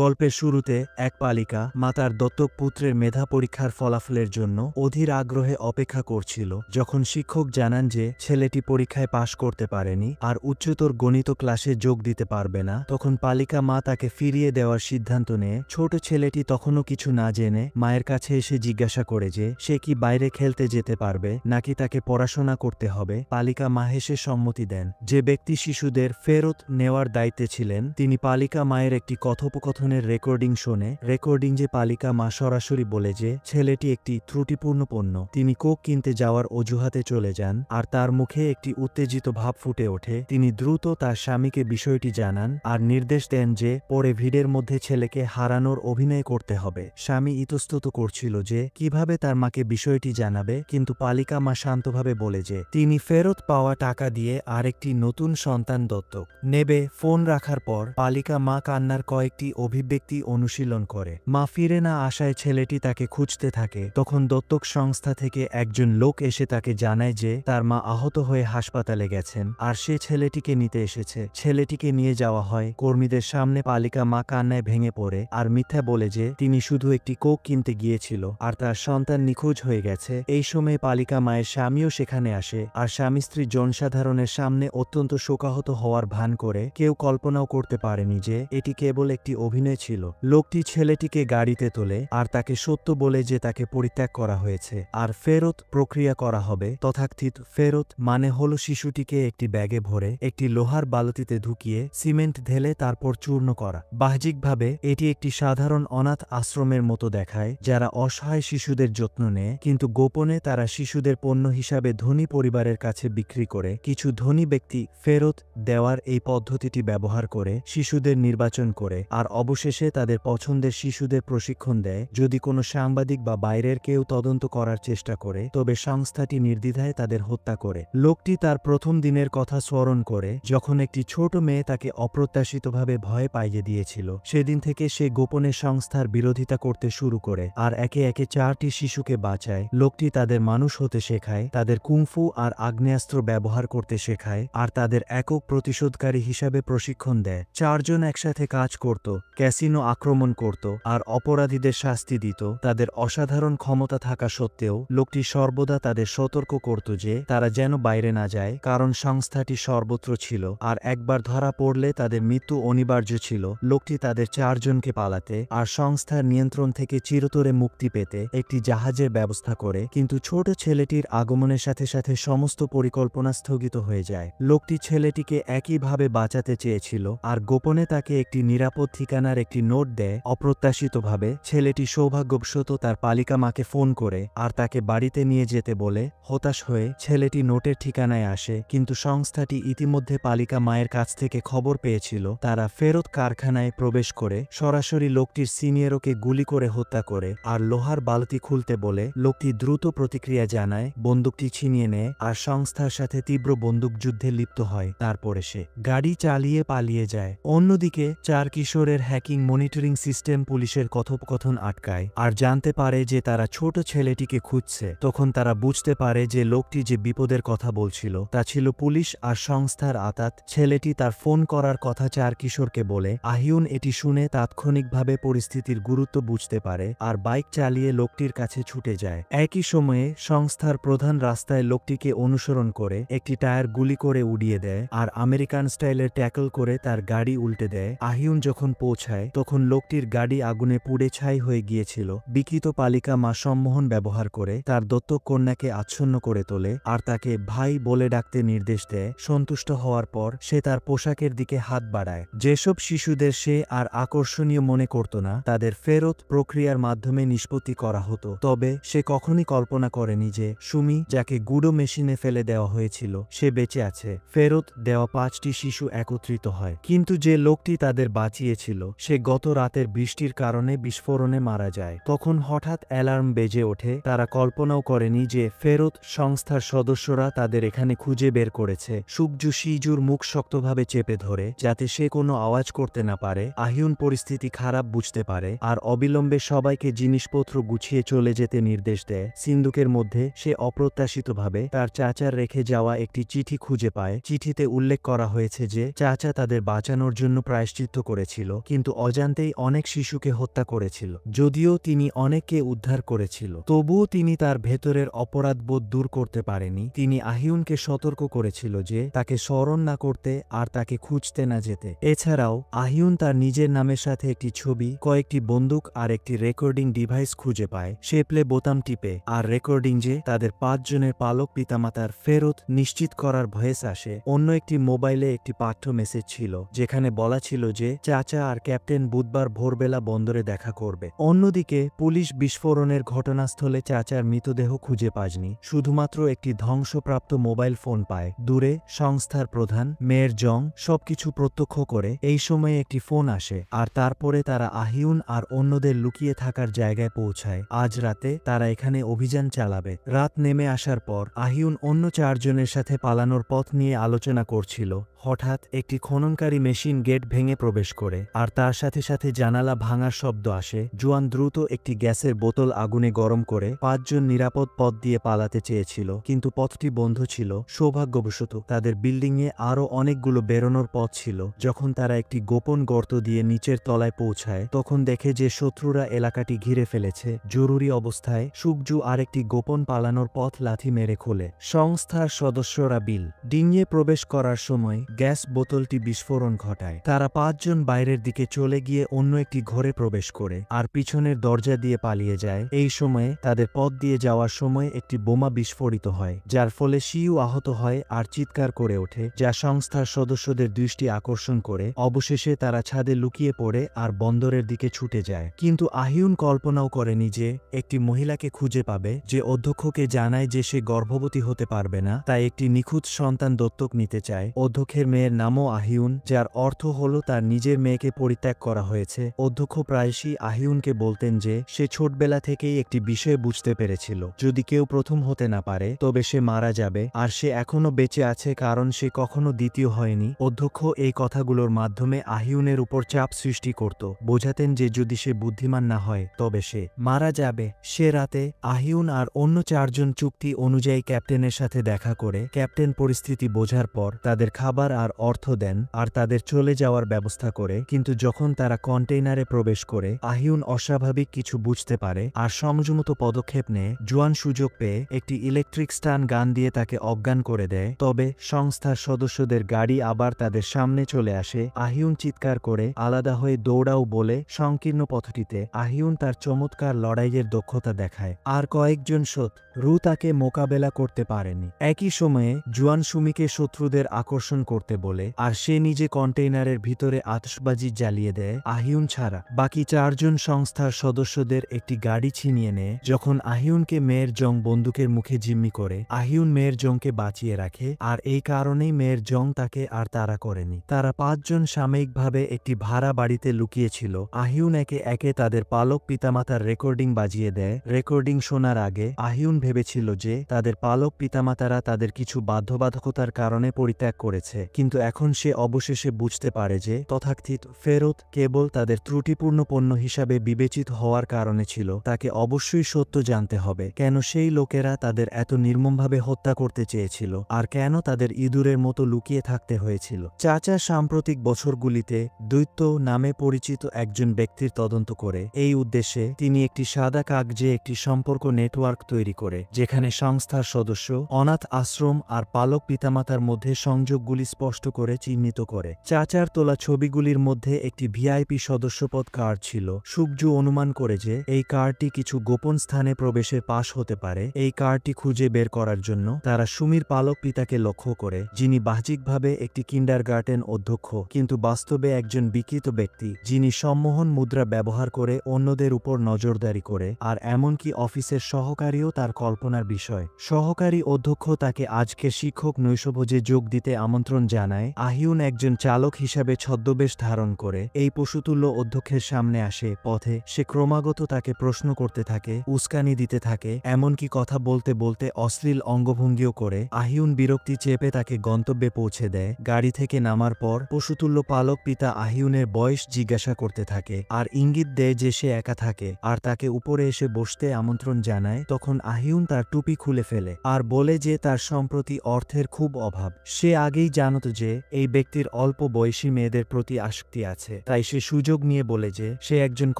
গল্পের শুরুতে এক পালিকা মা তার দত্তক পুত্রের মেধা পরীক্ষার ফলাফলের জন্য অধীর আগ্রহে অপেক্ষা করছিল। যখন শিক্ষক জানান যে ছেলেটি পরীক্ষায় পাশ করতে পারেনি আর উচ্চতর গণিত ক্লাসে যোগ দিতে পারবে না, তখন পালিকা মা তাকে ফিরিয়ে দেওয়ার সিদ্ধান্ত নেয়। ছোট ছেলেটি তখনও কিছু না জেনে মায়ের কাছে এসে জিজ্ঞাসা করে যে সে কি বাইরে খেলতে যেতে পারবে নাকি তাকে পড়াশোনা করতে হবে। পালিকা মা হেসে সম্মতি দেন। যে ব্যক্তি শিশুদের ফেরত নেওয়ার দায়িত্বে ছিলেন তিনি পালিকা মায়ের একটি কথোপকথনের রেকর্ডিং শোনে। রেকর্ডিং যে পালিকা মা সরাসরি বলে যে ছেলেটি একটি ত্রুটিপূর্ণ পণ্য। তিনি কোক কিনতে যাওয়ার অজুহাতে চলে যান আর তার মুখে একটি উত্তেজিত ভাব ফুটে ওঠে। তিনি দ্রুত তার স্বামীকে বিষয়টি জানান আর নির্দেশ দেন যে পরে ভিড়ের মধ্যে ছেলেকে হারানোর অভিনয় করতে হবে। স্বামী ইতস্তত করছিল যে কিভাবে তার মাকে বিষয়টি জানাবে, কিন্তু পালিকা মা শান্তভাবে বলে যে তিনি ফেরত পাওয়া টাকা দিয়ে আরেকটি নতুন সন্তান দত্তক নেবে। ফোন রাখার পর পালিকা মা কান্নার কয়েকটি অভিব্যক্তি অনুশীলন করে। মা ফিরে না আসায় ছেলেটি তাকে খুঁজতে থাকে। তখন দত্তক সংস্থা থেকে একজন লোক এসে তাকে জানায় যে তার মা আহত হয়ে হাসপাতালে গেছেন আর সে ছেলেটিকে নিতে এসেছে। ছেলেটিকে নিয়ে যাওয়া হয় কর্মীদের সামনে। পালিকা মা কান্নায় ভেঙে পড়ে আর মিথ্যা বলে যে তিনি শুধু একটি কোক কিনতে গিয়েছিল আর তার সন্তান নিখোঁজ হয়ে গেছে। এই সময়ে পালিকা মায়ের স্বামীও সেখানে আসে আর স্বামী স্ত্রী জনসাধারণের সামনে অত্যন্ত শোকাহত হওয়ার ভান করে। কেউ কল্পনাও করতে পারেনি যে এটি কেবল একটি অভিনয় ছিল। লোকটি ছেলেটিকে গাড়িতে তোলে আর তাকে সত্য বলে যে তাকে পরিত্যাগ করা হয়েছে আর ফেরত প্রক্রিয়া করা হবে। তথাকথিত ফেরত মানে হলো শিশুটিকে একটি ব্যাগে ভরে একটি লোহার বালতিতে ঢুকিয়ে সিমেন্ট ঢেলে তারপর চূর্ণ করা। বাহ্যিকভাবে এটি একটি সাধারণ অনাথ আশ্রমের মতো দেখায় যারা অসহায় শিশুদের যত্ন নেয়, কিন্তু গোপনে তারা শিশুদের পণ্য হিসাবে ধনী পরিবারের কাছে বিক্রি করে। কিছু ধনী ব্যক্তি ফেরত দেওয়ার এই পদ্ধতিটি ব্যবহার করে শিশুদের নির্বাচন করে আর অবশেষে তাদের পছন্দের শিশুদের প্রশিক্ষণ দেয়। যদি কোনো সাংবাদিক বা বাইরের কেউ তদন্ত করার চেষ্টা করে তবে সংস্থাটি নির্দ্বিধায় তাদের হত্যা করে। লোকটি তার প্রথম দিনের কথা স্মরণ করে যখন একটি ছোট মেয়ে তাকে অপ্রত্যাশিতভাবে ভয় পাইয়ে দিয়েছিল। সেদিন থেকে সে গোপনে সংস্থার বিরোধিতা করতে শুরু করে আর একে একে 4টি শিশুকে বাঁচায়। লোকটি তাদের মানুষ হতে শেখায়, তাদের কুংফু আর আগ্নেয়াস্ত্র ব্যবহার করতে শেখায় আর তাদের একক প্রতিশোধকারী হিসাবে প্রশিক্ষণ দেয়। 4 জন একসাথে কাজ করত, ক্যাসিনো আক্রমণ করত আর অপরাধীদের শাস্তি দিত। তাদের অসাধারণ ক্ষমতা থাকা সত্ত্বেও লোকটি সর্বদা তাদের সতর্ক করত যে তারা যেন বাইরে না যায়, কারণ সংস্থাটি সর্বত্র ছিল আর একবার ধরা পড়লে তাদের মৃত্যু অনিবার্য ছিল। লোকটি তাদের 4 জনকে পালাতে আর সংস্থার নিয়ন্ত্রণ থেকে চিরতরে মুক্তি পেতে একটি জাহাজের ব্যবস্থা করে, কিন্তু ছোট ছেলেটির আগমনের সাথে সাথে সমস্ত পরিকল্পনা স্থগিত হয়ে যায়। লোকটি ছেলেটিকে একইভাবে বাঁচাতে চেয়েছিল আর গোপনে তাকে একটি নিরাপদ ঠিকানার একটি নোট দেয়। অপ্রত্যাশিতভাবে ছেলেটি সৌভাগ্যবশত তার পালিকা মাকে ফোন করে আর তাকে বাড়িতে নিয়ে যেতে বলে। হতাশ হয়ে ছেলেটি নোটের ঠিকানায় আসে, কিন্তু সংস্থাটি ইতিমধ্যে পালিকা মায়ের কাছ থেকে খবর পেয়েছিল। তারা ফেরত কারখানায় প্রবেশ করে সরাসরি লোকটির সিনিয়রকে গুলি করে হত্যা করে আর লোহার বালতি খুলতে বলে। লোকটি দ্রুত প্রতিক্রিয়া জানায়, বন্দুকটি ছিনিয়ে নেয় আর সংস্থার সাথে তীব্র বন্দুকযুদ্ধে লিপ্ত হয়। তারপরে সে গাড়ি চালিয়ে পালিয়ে যায়। অন্যদিকে 4 কিশোরের হ্যাকিং মনিটরিং সিস্টেম পুলিশের কথোপকথন আটকায় আর জানতে পারে যে তারা ছোট ছেলেটিকে খুঁজছে। তখন তারা বুঝতে পারে যে লোকটি যে বিপদের কথা বলছিল তা ছিল পুলিশ আর সংস্থার আতাত। ছেলেটি তার ফোন করার কথা 4 কিশোরকে বলে। আহিউন এটি শুনে তাৎক্ষণিকভাবে পরিস্থিতির গুরুত্ব বুঝতে পারে আর বাইক চালিয়ে লোকটির কাছে ছুটে যায়। একই সময়ে সংস্থার প্রধান রাস্তায় লোকটিকে অনুসরণ করে একটি টায়ার গুলি করে উড়িয়ে দেয় আর আমেরিকান স্টাইলের ট্যাকল করে তার গাড়ি উল্টে দেয়। আহিউন যখন পৌঁছায় তখন লোকটির গাড়ি আগুনে পুড়ে ছাই হয়ে গিয়েছিল। বিকৃত পালিকা মা সম্মোহন ব্যবহার করে তার দত্তক কন্যাকে আচ্ছন্ন করে তোলে আর তাকে ভাই বলে ডাকতে নির্দেশ দেয়। সন্তুষ্ট হওয়ার পর সে তার পোশাকের দিকে হাত বাড়ায়। যেসব শিশুদের সে আর আকর্ষণীয় মনে করত না তাদের ফেরত প্রক্রিয়ার মাধ্যমে নিষ্পত্তি করা হতো। তবে সে কখনই কল্পনা করেনি যে সুমি, যাকে গুঁড়ো মেশিনে ফেলে দেওয়া হয়েছিল, সে বেঁচে আছে। ফেরত দেওয়া 5টি শিশু একত্রিত হয়, কিন্তু যে লোকটি তাদের বাঁচিয়েছিল সে গত রাতের বৃষ্টির কারণে বিস্ফোরণে মারা যায়। তখন হঠাৎ অ্যালার্ম বেজে ওঠে। তারা কল্পনাও করেনি যে ফেরত সংস্থার সদস্যরা তাদের এখানে খুঁজে বের করেছে। সুকজু শিজুর মুখ শক্তভাবে চেপে ধরে যাতে সে কোনো আওয়াজ করতে না পারে। আহিউন পরিস্থিতি খারাপ বুঝতে পারে আর অবিলম্বে সবাইকে জিনিসপত্র গুছিয়ে চলে যেতে নির্দেশ দেয়। সিন্দুকের মধ্যে সে অপ্রত্যাশিতভাবে তার চাচার রেখে যাওয়া একটি চিঠি খুঁজে পায়। চিঠিতে উল্লেখ করা হয়েছে যে চাচা তাদের বাঁচানোর জন্য প্রায়শ্চিত্ত করেছিল, কিন্তু কিন্তু অজান্তেই অনেক শিশুকে হত্যা করেছিল। যদিও তিনি অনেককে উদ্ধার করেছিল, তবুও তিনি তার ভেতরের অপরাধবোধ দূর করতে পারেনি। তিনি আহিউনকে সতর্ক করেছিল যে তাকে স্মরণ না করতে আর তাকে খুঁজতে না যেতে। এছাড়াও আহিউন তার নিজের নামের সাথে একটি ছবি, কয়েকটি বন্দুক আর একটি রেকর্ডিং ডিভাইস খুঁজে পায়। সে প্লে বোতাম টিপে আর রেকর্ডিং যে তাদের 5 জনের পালক পিতামাতার ফেরত নিশ্চিত করার ভয়েস আসে। অন্য একটি মোবাইলে একটি পাঠ্য মেসেজ ছিল যেখানে বলা ছিল যে চাচা আর ক্যাপ্টেন বুধবার ভোরবেলা বন্দরে দেখা করবে। অন্যদিকে পুলিশ বিস্ফোরণের ঘটনাস্থলে চাচার মৃতদেহ খুঁজে পায়নি, শুধুমাত্র একটি ধ্বংসপ্রাপ্ত মোবাইল ফোন পায়। দূরে সংস্থার প্রধান মেয়ের জং সবকিছু প্রত্যক্ষ করে। এই সময়ে একটি ফোন আসে আর তারপরে তারা আহিউন আর অন্যদের লুকিয়ে থাকার জায়গায় পৌঁছায়। আজ রাতে তারা এখানে অভিযান চালাবে। রাত নেমে আসার পর আহিউন অন্য 4 জনের সাথে পালানোর পথ নিয়ে আলোচনা করছিল। হঠাৎ একটি খননকারী মেশিন গেট ভেঙে প্রবেশ করে আর তার সাথে সাথে জানালা ভাঙার শব্দ আসে। জুয়ান দ্রুত একটি গ্যাসের বোতল আগুনে গরম করে 5 জন নিরাপদ পথ দিয়ে পালাতে চেয়েছিল, কিন্তু পথটি বন্ধ ছিল। সৌভাগ্যবশত তাদের বিল্ডিংয়ে আরও অনেকগুলো বেরোনোর পথ ছিল। যখন তারা একটি গোপন গর্ত দিয়ে নিচের তলায় পৌঁছায় তখন দেখে যে শত্রুরা এলাকাটি ঘিরে ফেলেছে। জরুরি অবস্থায় সুকজু আরেকটি গোপন পালানোর পথ লাথি মেরে খোলে। সংস্থার সদস্যরা বিল্ডিংয়ে প্রবেশ করার সময় গ্যাস বোতলটি বিস্ফোরণ ঘটায়। তারা 5 জন বাইরের দিকে চলে গিয়ে অন্য একটি ঘরে প্রবেশ করে আর পিছনের দরজা দিয়ে পালিয়ে যায়। এই সময়ে তাদের পথ দিয়ে যাওয়ার সময় একটি বোমা বিস্ফোরিত হয়, যার ফলে শিউ আহত হয় আর চিৎকার করে ওঠে, যা সংস্থার সদস্যদের দৃষ্টি আকর্ষণ করে। অবশেষে তারা ছাদে লুকিয়ে পড়ে আর বন্দরের দিকে ছুটে যায়। কিন্তু আহিউন কল্পনাও করেনি যে একটি মহিলাকে খুঁজে পাবে যে অধ্যক্ষকে জানায় যে সে গর্ভবতী হতে পারবে না, তাই একটি নিখুঁত সন্তান দত্তক নিতে চায়। অধ্যক্ষের মেয়ের নামও আহিউন, যার অর্থ হলো তার নিজের মেয়েকে পরিত্যাগ করা হয়েছে। অধ্যক্ষ প্রায়শই আহিউনকে বলতেন যে সে ছোটবেলা থেকেই একটি বিষয় বুঝতে পেরেছিল, যদি কেউ প্রথম হতে না পারে তবে সে মারা যাবে, আর সে এখনো বেঁচে আছে কারণ সে কখনো দ্বিতীয় হয়নি। অধ্যক্ষ এই কথাগুলোর মাধ্যমে আহিউনের উপর চাপ সৃষ্টি করত, বোঝাতেন যে যদি সে বুদ্ধিমান না হয় তবে সে মারা যাবে। সে রাতে আহিউন আর অন্য 4 জন চুক্তি অনুযায়ী ক্যাপ্টেনের সাথে দেখা করে ক্যাপ্টেন পরিস্থিতি বোঝার পর তাদের খাবার আর অর্থ দেন আর তাদের চলে যাওয়ার ব্যবস্থা করে। কিন্তু যখন তারা কন্টেইনারে প্রবেশ করে আহিউন অস্বাভাবিক কিছু বুঝতে পারে আর সংযমত পদক্ষেপ নেয়। জুয়ান সুযোগ পেয়ে একটি ইলেকট্রিক স্টান গান দিয়ে তাকে অজ্ঞান করে দেয়। তবে সংস্থার সদস্যদের গাড়ি আবার তাদের সামনে চলে আসে। আহিউন চিৎকার করে আলাদা হয়ে দৌড়াও বলে সংকীর্ণ পথটিতে আহিউন তার চমৎকার লড়াইয়ের দক্ষতা দেখায় আর কয়েকজন শত্রু তাকে মোকাবেলা করতে পারেনি। একই সময়ে জুয়ান সুমিকে শত্রুদের আকর্ষণ করতে বলে আর সে নিজে কন্টেইনারের ভিতরে আতশবাজি জ্বালিয়ে দেয়। আহিউন ছাড়া বাকি 4 জন সংস্থার সদস্যদের একটি গাড়ি ছিনিয়ে নেয়। যখন আহিউনকে মেয়ের জং বন্দুকের মুখে জিম্মি করে আহিউন মেয়ের জংকে বাঁচিয়ে রাখে আর এই কারণেই মেয়ের জং তাকে আর তাড়া করেনি। তারা 5 জন সাময়িকভাবে একটি ভাড়া বাড়িতে লুকিয়েছিল। আহিউন একে একে তাদের পালক পিতামাতার রেকর্ডিং বাজিয়ে দেয়। রেকর্ডিং শোনার আগে আহিউন ভেবেছিল যে তাদের পালক পিতামাতারা তাদের কিছু বাধ্যবাধকতার কারণে পরিত্যাগ করেছে, কিন্তু এখন সে অবশেষে বুঝতে পারে যে তথাকথিত ফেরত কেবল তাদের ত্রুটিপূর্ণ পণ্য হিসাবে বিবেচিত হওয়ার কারণে ছিল। তাকে অবশ্যই সত্য জানতে হবে, কেন সেই লোকেরা তাদের এত নির্মমভাবে হত্যা করতে চেয়েছিল আর কেন তাদের ইঁদুরের মতো লুকিয়ে থাকতে হয়েছিল। চাচা সাম্প্রতিক বছরগুলিতে দৈত্য নামে পরিচিত একজন ব্যক্তির তদন্ত করে। এই উদ্দেশ্যে তিনি একটি সাদা কাগজে একটি সম্পর্ক নেটওয়ার্ক তৈরি করে, যেখানে সংস্থার সদস্য, অনাথ আশ্রম আর পালক পিতামাতার মধ্যে সংযোগগুলি স্পষ্ট করে চিহ্নিত করে। চাচার তোলা ছবিগুলির মধ্যে একটি ভিআইপি সদস্যপদ কার্ড ছিল। সুকজু অনুমান করে যে এই কার্ডটি কিছু গোপন স্থানে প্রবেশের পাশ হতে পারে। এই কার্ডটি খুঁজে বের করার জন্য তারা সুমির পালক পিতাকে লক্ষ্য করে, যিনি বাহ্যিকভাবে একটি কিন্ডারগার্টেন অধ্যক্ষ কিন্তু বাস্তবে একজন বিকৃত ব্যক্তি, যিনি সম্মোহন মুদ্রা ব্যবহার করে অন্যদের উপর নজরদারি করে, আর এমনকি অফিসের সহকারীও তার কল্পনার বিষয়। সহকারী অধ্যক্ষ তাকে আজকে শিক্ষক নৈশভোজে যোগ দিতে আমন্ত্রণ জানায়। আহিউন একজন চালক হিসাবে ছদ্মবেশ ধারণ করে এই পশুতুল্য অধ্যক্ষের সামনে আসে। পথে সে ক্রমাগত তাকে প্রশ্ন করতে থাকে, উস্কানি দিতে থাকে, এমনকি কথা বলতে বলতে অশ্লীল অঙ্গভঙ্গিও করে। আহিউন বিরক্তি চেপে তাকে গন্তব্যে পৌঁছে দেয়। গাড়ি থেকে নামার পর পশুতুল্য পালক পিতা আহিউনের বয়স জিজ্ঞাসা করতে থাকে আর ইঙ্গিত দেয় যে সে একা থাকে আর তাকে উপরে এসে বসতে আমন্ত্রণ জানায়। তখন আহিউন তার টুপি খুলে ফেলে আর বলে যে তার সম্প্রতি অর্থের খুব অভাব। সে আগেই জানত জানত যে এই ব্যক্তির অল্প বয়সী মেয়েদের প্রতি আসক্তি আছে, তাই সে সুযোগ নিয়ে বলে যে সে একজন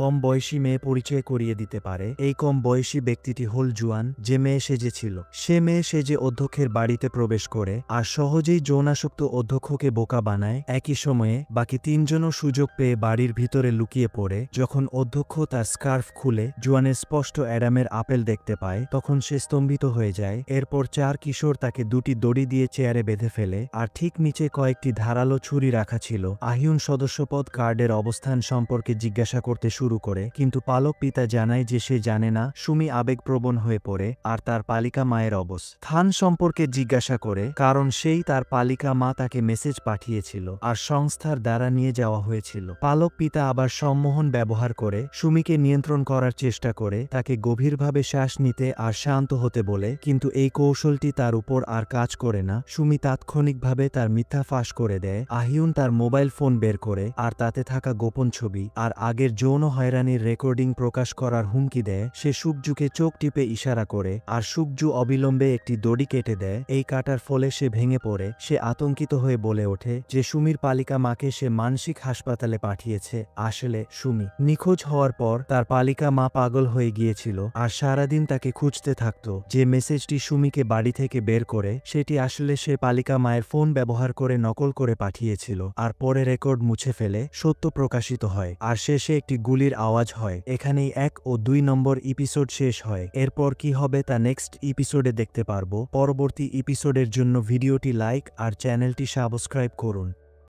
কম বয়সী মেয়ে পরিচয় করিয়ে দিতে পারে। এই কম বয়সী ব্যক্তিটি হল জুয়ান, যে মেয়ে সেজেছিল। সে মেয়ে সেজে অধ্যক্ষের বাড়িতে প্রবেশ করে আর সহজেই যৌনাসক্ত অধ্যক্ষকে বোকা বানায়। একই সময়ে বাকি তিনজনও সুযোগ পেয়ে বাড়ির ভিতরে লুকিয়ে পড়ে। যখন অধ্যক্ষ তার স্কার্ফ খুলে জুয়ানের স্পষ্ট অ্যাডামের আপেল দেখতে পায়, তখন সে স্তম্ভিত হয়ে যায়। এরপর 4 কিশোর তাকে দুটি দড়ি দিয়ে চেয়ারে বেঁধে ফেলে, আর ঠিক নিচে কয়েকটি ধারালো ছুরি রাখা ছিল। আহিউন সদস্যপদ কার্ডের অবস্থান সম্পর্কে জিজ্ঞাসা করতে শুরু করে, কিন্তু পালক পিতা জানায় যে সে জানে না। সুমি আবেগপ্রবণ হয়ে পড়ে আর তার পালিকা মায়ের অবস্থান সম্পর্কে জিজ্ঞাসা করে, কারণ সেই তার পালিকা মা তাকে মেসেজ পাঠিয়েছিল আর সংস্থার দ্বারা নিয়ে যাওয়া হয়েছিল। পালক পিতা আবার সম্মোহন ব্যবহার করে সুমিকে নিয়ন্ত্রণ করার চেষ্টা করে, তাকে গভীরভাবে শ্বাস নিতে আর শান্ত হতে বলে, কিন্তু এই কৌশলটি তার উপর আর কাজ করে না। সুমি তাৎক্ষণিকভাবে তার মিথ্যা ফাঁস করে দেয়। আহিউন তার মোবাইল ফোন বের করে আর তাতে থাকা গোপন ছবি আর আগের যৌন হয়রানির রেকর্ডিং প্রকাশ করার হুমকি দেয়। সে সুকজুকে চোখ টিপে ইশারা করে আর সুকজু অবিলম্বে একটি দড়ি কেটে দেয়। এই কাটার ফলে সে ভেঙে পড়ে। সে আতঙ্কিত হয়ে বলে ওঠে যে সুমির পালিকা মাকে সে মানসিক হাসপাতালে পাঠিয়েছে। আসলে সুমি নিখোঁজ হওয়ার পর তার পালিকা মা পাগল হয়ে গিয়েছিল আর সারাদিন তাকে খুঁজতে থাকত। যে মেসেজটি সুমিকে বাড়ি থেকে বের করে, সেটি আসলে সে পালিকা মায়ের ফোন ব্যবহার করে নকল করে পাঠিয়েছিল আর পরে রেকর্ড মুছে ফেলে সত্য প্রকাশিত হয়। আর শেষে একটি গুলির আওয়াজ হয়। এখানেই 1 ও 2 নম্বর এপিসোড শেষ হয়। এরপর কি হবে তা নেক্সট এপিসোডে দেখতে পারবো। পরবর্তী এপিসোডের জন্য ভিডিওটি লাইক আর চ্যানেলটি সাবস্ক্রাইব করুন।